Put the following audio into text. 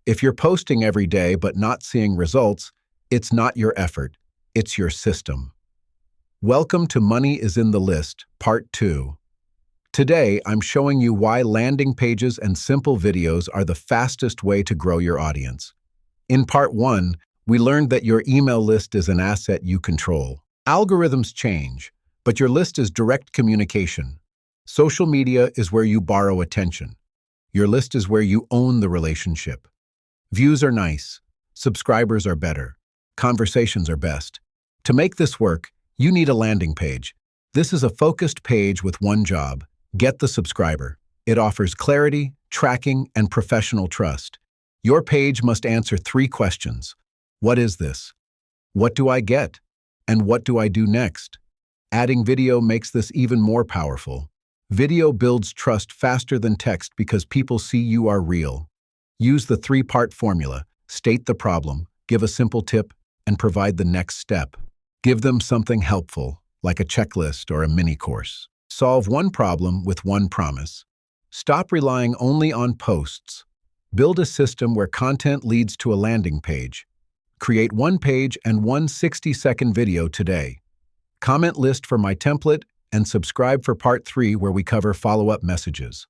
If you're posting every day but not seeing results, it's not your effort, it's your system. Welcome to Money is in the List, Part 2. Today, I'm showing you why landing pages and simple videos are the fastest way to grow your audience. In Part 1, we learned that your email list is an asset you control. Algorithms change, but your list is direct communication. Social media is where you borrow attention. Your list is where you own the relationship. Views are nice. Subscribers are better. Conversations are best. To make this work, you need a landing page. This is a focused page with one job: get the subscriber. It offers clarity, tracking, and professional trust. Your page must answer 3 questions. What is this? What do I get? And what do I do next? Adding video makes this even more powerful. Video builds trust faster than text because people see you are real. Use the 3-part formula: state the problem, give a simple tip, and provide the next step. Give them something helpful, like a checklist or a mini course. Solve one problem with one promise. Stop relying only on posts. Build a system where content leads to a landing page. Create one page and one 60-second video today. Comment list for my template and subscribe for Part 3 where we cover follow-up messages.